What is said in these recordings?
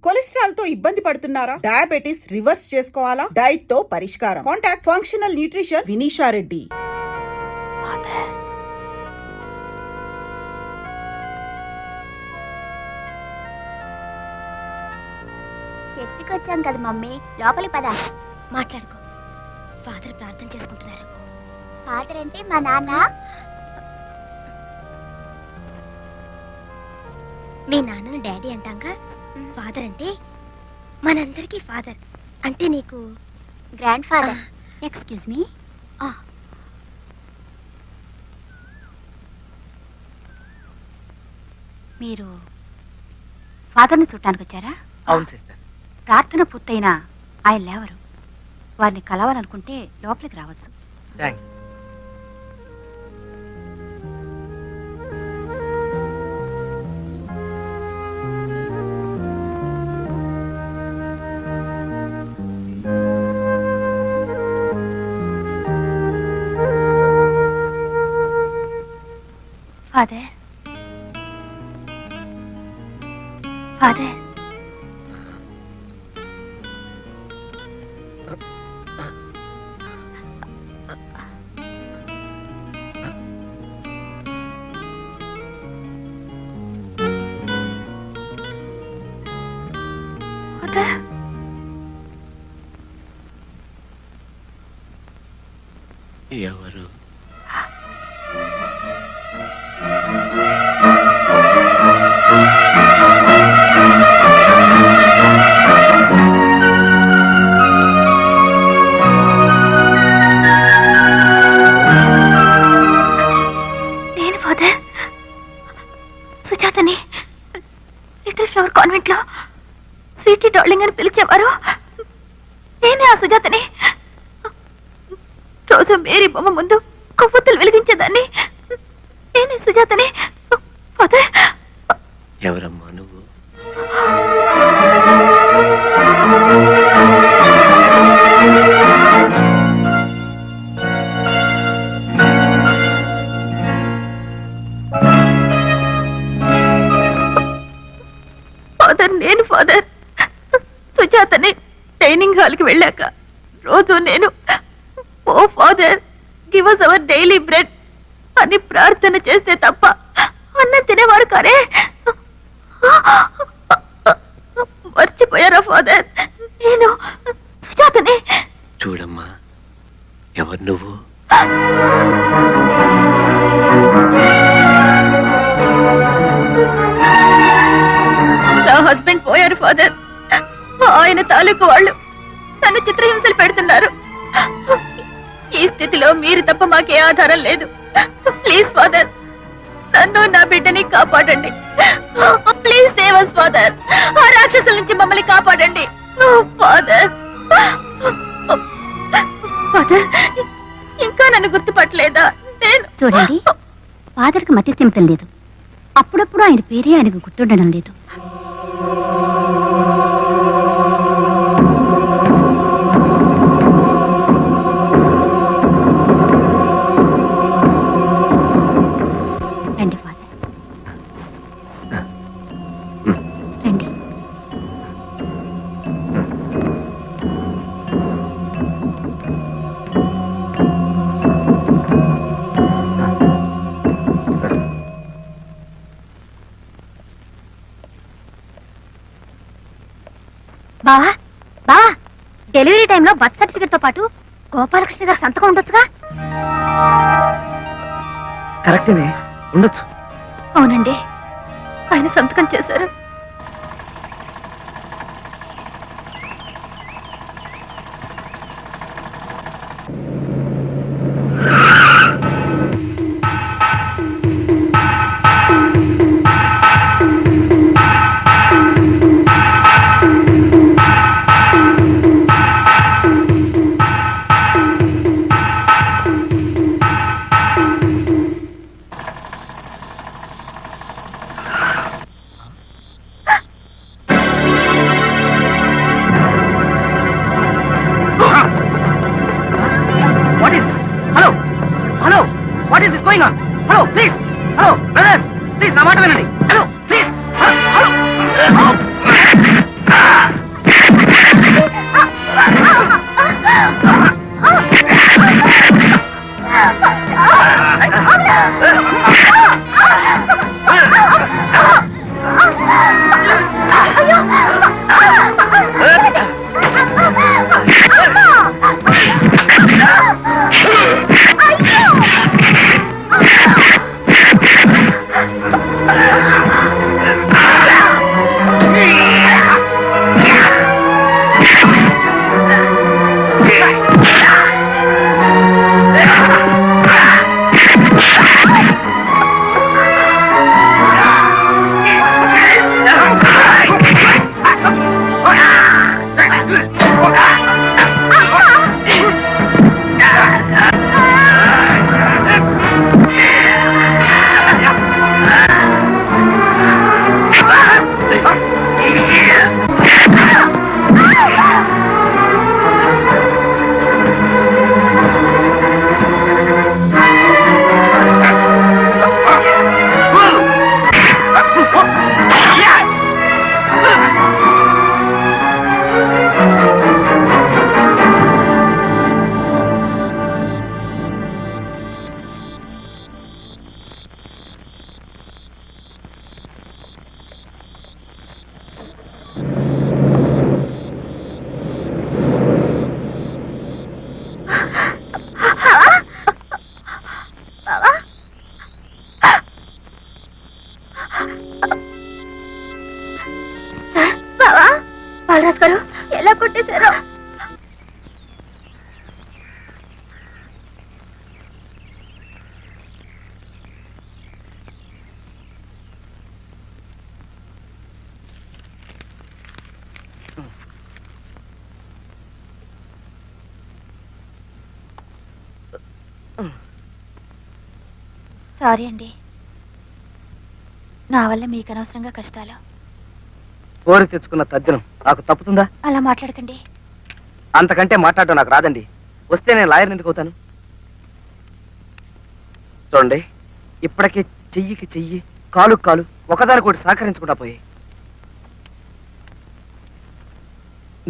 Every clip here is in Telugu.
కొలెస్ట్రాల్ తో ఇబ్బంది పడుతున్నారా? డయాబెటిస్ రివర్స్ చేసుకోవాలా? డైట్ తో పరిష్కారం. Contact functional nutrition Vinisha Reddy. చర్చికి వచ్చాం కదా మమ్మీ, లోపలి పద. మాట్లాడుకో. ఫాదర్ ప్రార్థన చేసుకుంటున్నారు. ఫాదర్ అంటే మా నాన్న. మీ నాన్నను డాడీ అంటాంగా. ఫాదర్ అంటే మనందరికీ ఫాదర్. అంటే నీకు గ్రాండ్ ఫాదర్. Excuse me. మీరు ఫాదర్ని చూడటానికి వచ్చారా? అవును సిస్టర్. ప్రార్థన పూర్తయినా ఆయన లేవరు. వారిని కలవాలనుకుంటే లోపలికి రావచ్చు. థ్యాంక్స్. ఫాదర్, ఫాదర్, ఎవరు? నేను ఫాదర్. సుజాతని లిటిల్ ఫ్లవర్ కాన్వెంట్ లో స్వీటీ డార్లింగ్ అని పిలిచేవారు. నేనే ఆ సుజాతని. రోజు మేరీ బొమ్మ ముందు కొవ్వొత్తులు వెలిగించేదాన్ని. నేనే సుజాతని. ఫాదర్. ఎవరమ్మా నువ్వు? ఫాదర్, నేను ఫాదర్. సుజాతని ట్రైనింగ్ హాల్కి వెళ్ళాక రోజు నేను O father give us our daily bread అని ప్రార్థన చేస్తే తప్ప అన్నం తినేవారు కారే. మర్చిపోయారా ఫాదర్? నేను సుజాతని. చూడమ్మా, ఎవరు నువ్వు? నా హస్బెండ్ పోయారు ఫాదర్. ఆయన తాలూకు వాళ్ళు నన్ను చిత్రహింసలు పెడుతున్నారు. ఈ స్థితిలో మీరు తప్ప మాకే ఆధారం లేదు. ప్లీజ్ ఫాదర్, నన్ను నా బిడ్డని కాపాడండి. Please save us father. ఆ రాక్షసుల నుంచి మమ్మల్ని కాపాడండి ఫాదర్. ఫాదర్, ఇంకా నన్ను గుర్తుపట్టలేదా? నేను చూడండి, ఫాదర్కి మతి స్థిమితం లేదు. అప్పుడప్పుడు ఆయన పేరే ఆయనకు గుర్తుండడం లేదు. రండి ఫాదర్, రండి. బావా, బావా, డెలివరీ టైంలో బర్త్ సర్టిఫికెట్ తో పాటు గోపాలకృష్ణ గారి సంతకం ఉండొచ్చుగా? కరెక్టేనే, ఉండొచ్చు. అవునండి, ఆయన సంతకం చేశారు. బాలరాజ్ గారు ఎలా కొట్టేశారో. సారీ అండి, నా వల్ల మీకు అనవసరంగా కష్టాలు. కోరి తెచ్చుకున్న తద్దినం నాకు తప్పుతుందా? అలా మాట్లాడకండి. అంతకంటే మాట్లాడటం నాకు రాదండి. వస్తే నేను లాయర్ని ఎందుకు అవుతాను? చూడండి, ఇప్పటికే చెయ్యికి చెయ్యి, కాలు కాలు ఒకదానికొకటి సహకరించకుండా పోయి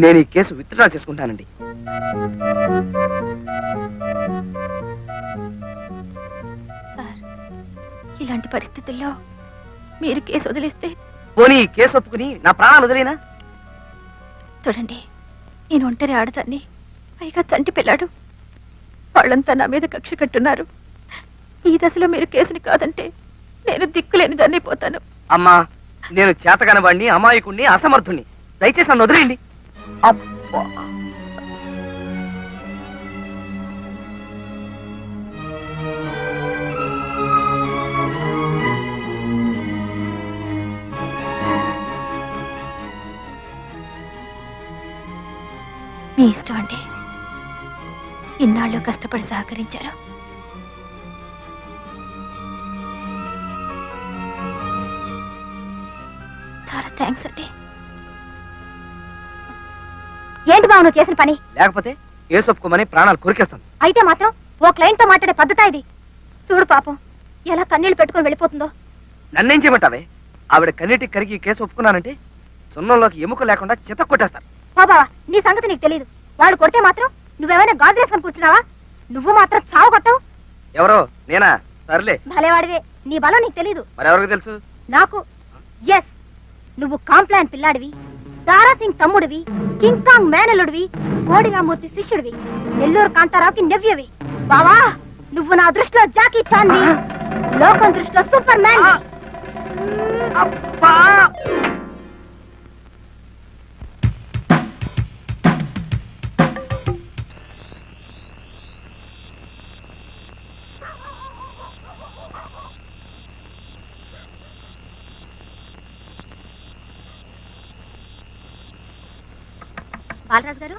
నేను ఈ కేసు విత్డ్రా చేసుకుంటానండి. సార్, ఇలాంటి పరిస్థితుల్లో మీరు కేసు వదిలేస్తే. పోనీ ఈ కేసు ఒప్పుకుని నా ప్రాణాలు వదిలేనా? చూడండి, నేను ఒంటరి ఆడదాన్ని, పైగా చంటి పిల్లాడు. వాళ్ళంతా నా మీద కక్ష కట్టున్నారు. ఈ దశలో మీరు కేసుని కాదంటే నేను దిక్కులేని దాన్ని పోతాను. అమ్మా, నేను చేతకాని వాడిని, అమాయకుణ్ణి, అసమర్థుణ్ణి. దయచేసి నన్ను వదిలేయండి. అబ్బా, మీ ఇష్టం అండి. ఇన్నాళ్ళు కష్టపడి సహకరించారు. చాలా థ్యాంక్స్ అండి. ఏంటి బావ నువ్వు చేసిన పని? లేకపోతే కేసు ఒప్పుకోమని ప్రాణాలు కొరికేస్తాను. అయితే మాత్రం ఓ క్లయింట్ తో మాట్లాడే పద్ధత ఇది? చూడు పాపం ఎలా కన్నీళ్లు పెట్టుకొని వెళ్ళిపోతుందో. నన్నేం చేయమంటావే? ఆవిడ కన్నీటికి కరిగి ఈ కేసు ఒప్పుకున్నానంటే సున్నంలోకి ఎముక లేకుండా చిత కొట్టేస్తారు. బాబా, నీ సంగతి నీకు తెలియదు. వాడు కొడితే మాత్రం నువ్వేమైనా గాజులేసుకొని కూర్చున్నావా? నువ్వు మాత్రం చావు కొట్టవు. ఎవరో నేనా? సర్లే, భలేవాడివే. నీ బలం నీకు తెలీదు. మరెవరికి తెలుసు? నాకు ఎస్, నువ్వు కాంప్లాన్ పిల్లాడివి, దారాసింగ్ తమ్ముడివి, కింగ్ కాంగ్ మేనలుడివి, కోడిగామూర్తి శిష్యుడివి, నెల్లూరు కాంతారావుకి నెవ్యవి. బావా, నువ్వు నా దృష్టిలో జాకీ చాన్, లోకం దృష్టిలో సూపర్ మ్యాన్. అబ్బా! బాలరాజు గారు,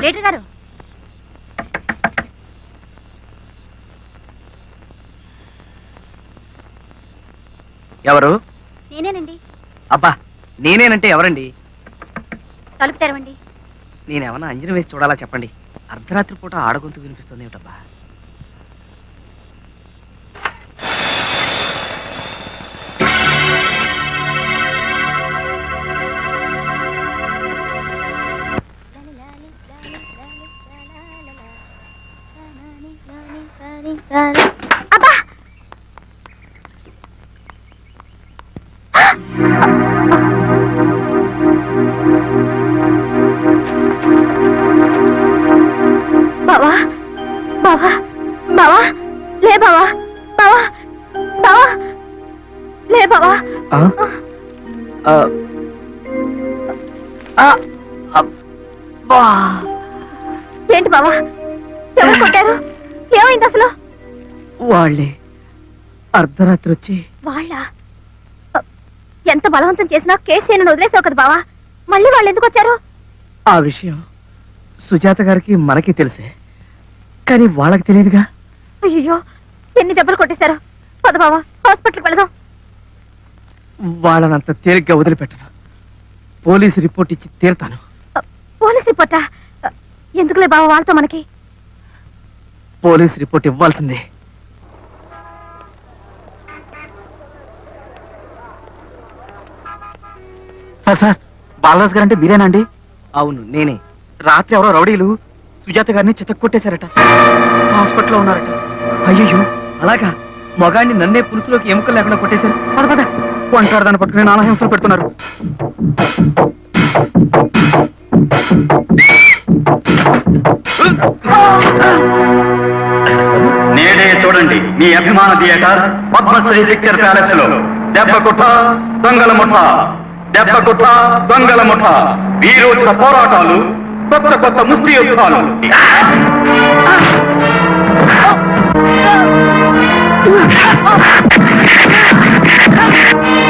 లీడర్ గారు, ఎవరు? నేనేనండి. అబ్బా, నేనేనంటే ఎవరండి? తలుపు తెరవండి. నేనేమన్నా అంజనం వేసి చూడాలా చెప్పండి. అర్ధరాత్రి పూట ఆడగొంతు వినిపిస్తుంది ఏమిటబ్బా? అబ్బా! బావా, బావా, బావా, లే బావా, బావా, బావా, లే బావా. ఆ? ఆ. ఆ. అబ్బా! ఏంటి బావా, ఎవరు కొట్టారు? ఏమైంది అసలు? వాళ్ళే అర్ధరాత్రి వచ్చి. వాళ్ళ ఎంత బలవంతం చేసినా కేసు చేయను వదిలేసావు కదా బావా. మళ్ళీ వాళ్ళు ఎందుకు వచ్చారు? ఆ విషయం సుజాత గారికి మనకి తెలిసే, కానీ వాళ్ళకి తెలియదుగా. అయ్యో, ఎన్ని దెబ్బలు కొట్టేశారు. పద బావా, హాస్పిటల్కి వెళదాం. వాళ్ళనంత తేలిగ్గా వదిలిపెట్టను. పోలీసు రిపోర్ట్ ఇచ్చి తీరుతాను. పోలీస్ రిపోర్టా? ఎందుకులే బావా వాళ్ళతో మనకి. పోలీస్ రిపోర్ట్ ఇవ్వాల్సిందే. సార్, బాలరాజ్ గారు అంటే మీరేనండి? అవును, నేనే. రాత్రి ఎవరో రౌడీలు సుజాత గారిని చితక్కొట్టేశారట. హాస్పిటల్లో ఉన్నారట. అయ్యో, అలాగా? మగాడిని నన్నే పులుసులోకి ఎముకలు లేకుండా కొట్టేశారు. పద పద, వంటారదాన్ని పట్టుకుని నానా హింసలు పెడుతున్నారు. నేడే చూడండి మీ అభిమాన థియేటర్ పద్మశ్రీ పిక్చర్ ప్యాలెస్ లో దెబ్బ కుట్ట, దొంగల ముఠ, దెబ్బగుట్ట దొంగల ముఠ వీరోచిత పోరాటాలు కొత్త కొత్త ముష్టి యుద్ధాలు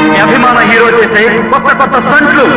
మీ అభిమాన హీరో చేసే కొత్త కొత్త స్టంట్లు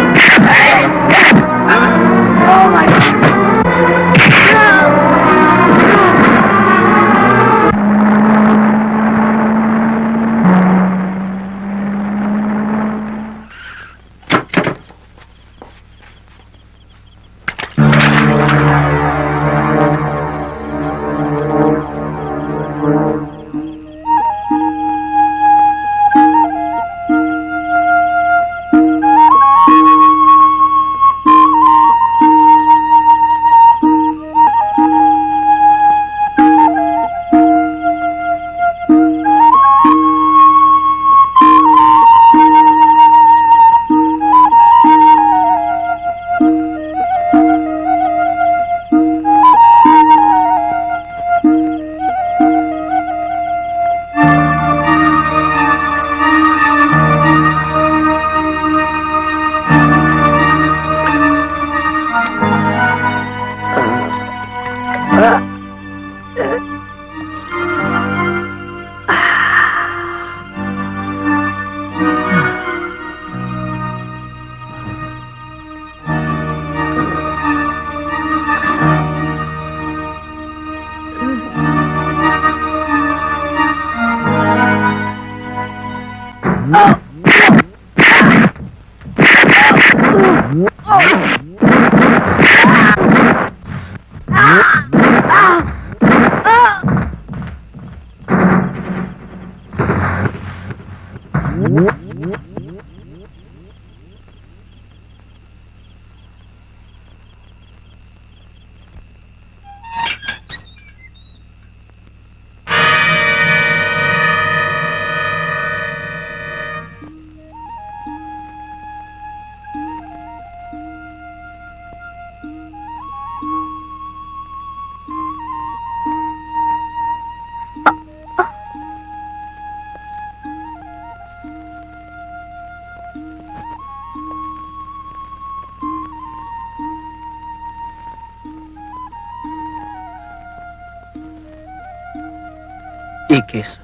ఈ కేసు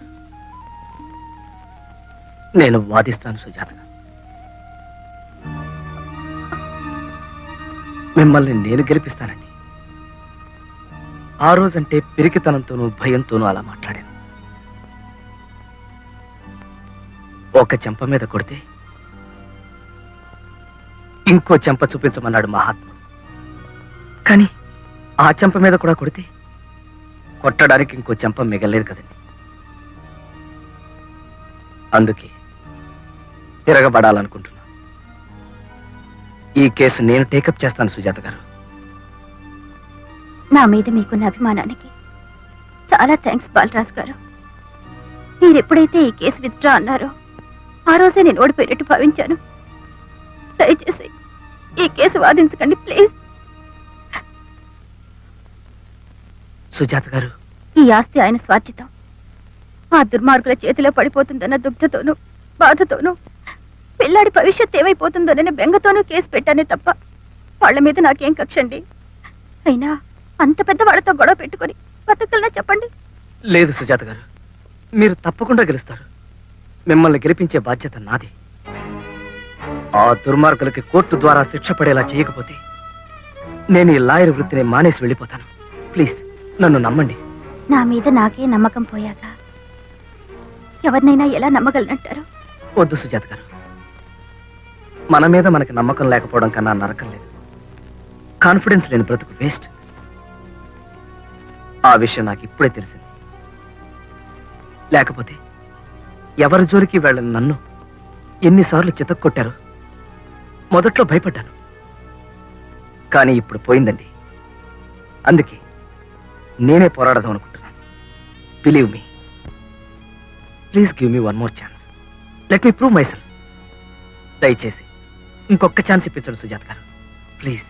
నేను వాదిస్తాను సుజాత. మిమ్మల్ని నేను గెలిపిస్తానండి. ఆ రోజంటే పిరికితనంతోనూ భయంతోనూ అలా మాట్లాడాను. ఒక చెంప మీద కొడితే ఇంకో చెంప చూపించమన్నాడు మహాత్ముడు. కానీ ఆ చెంప మీద కూడా కొడితే కొట్టడానికి ఇంకో చెంప మిగలేదు కదండి. అందుకే తిరగబడాలనుకుంటున్నా. ఈ కేసు నేను టేకప్ చేస్తాను సుజాత గారు. నా మీద మీకున్న అభిమానానికి చాలా థ్యాంక్స్ బాలరాజు గారు. మీరెప్పుడైతే ఈ కేసు విత్డ్రా అన్నారో ఆ రోజే నేను ఓడిపోయినట్టు భావించాను. దయచేసి ఈ కేసు వాదించకండి ప్లీజ్. సుజాత గారు, ఈ ఆస్తి ఆయన స్వార్జితం. ఆ దుర్మార్గుల చేతిలో పడిపోతుందన్న దుగ్ధతోనూ బాధతోనూ పిల్లాడి భవిష్యత్ ఏమైపోతుందోనని బెంగతోనూ కేసు పెట్టానే తప్ప వాళ్ళ మీద నాకేం కక్షండి. అయినా అంత పెద్ద వాళ్ళతో గొడవ పెట్టుకొని బతుకులనా చెప్పండి. లేదు సుజాత గారు, మీరు తప్పకుండా గెలుస్తారు. మిమ్మల్ని గెలిపించే బాధ్యత నాది. ఆ దుర్మార్గులకి కోర్టు ద్వారా శిక్ష పడేలా చేయకపోతే నేను ఈ లాయర్ వృత్తిని మానేసి వెళ్ళిపోతాను. ప్లీజ్ నన్ను నమ్మండి. నా మీద నాకే నమ్మకం పోయాక ఎవరినైనా ఎలా నమ్మగలనంటారు? వద్దు సుజాత గారు, మన మీద మనకి నమ్మకం లేకపోవడం కన్నా నరకం లేదు. కాన్ఫిడెన్స్ లేని బ్రతుకు వేస్ట్. ఆ విషయం నాకు ఇప్పుడే తెలిసింది. లేకపోతే ఎవరి జోలికి వెళ్ళని నన్ను ఎన్నిసార్లు చితక్కొట్టారు. మొదట్లో భయపడ్డాను, కానీ ఇప్పుడు పోయిందండి. అందుకే నేనే పోరాడదాం అనుకుంటున్నాను. Believe me. Please give me one more chance. Let me prove my self. దయచేసి ఇంకొక ఛాన్స్ ఇప్పించండి సుజాత గారు, ప్లీజ్.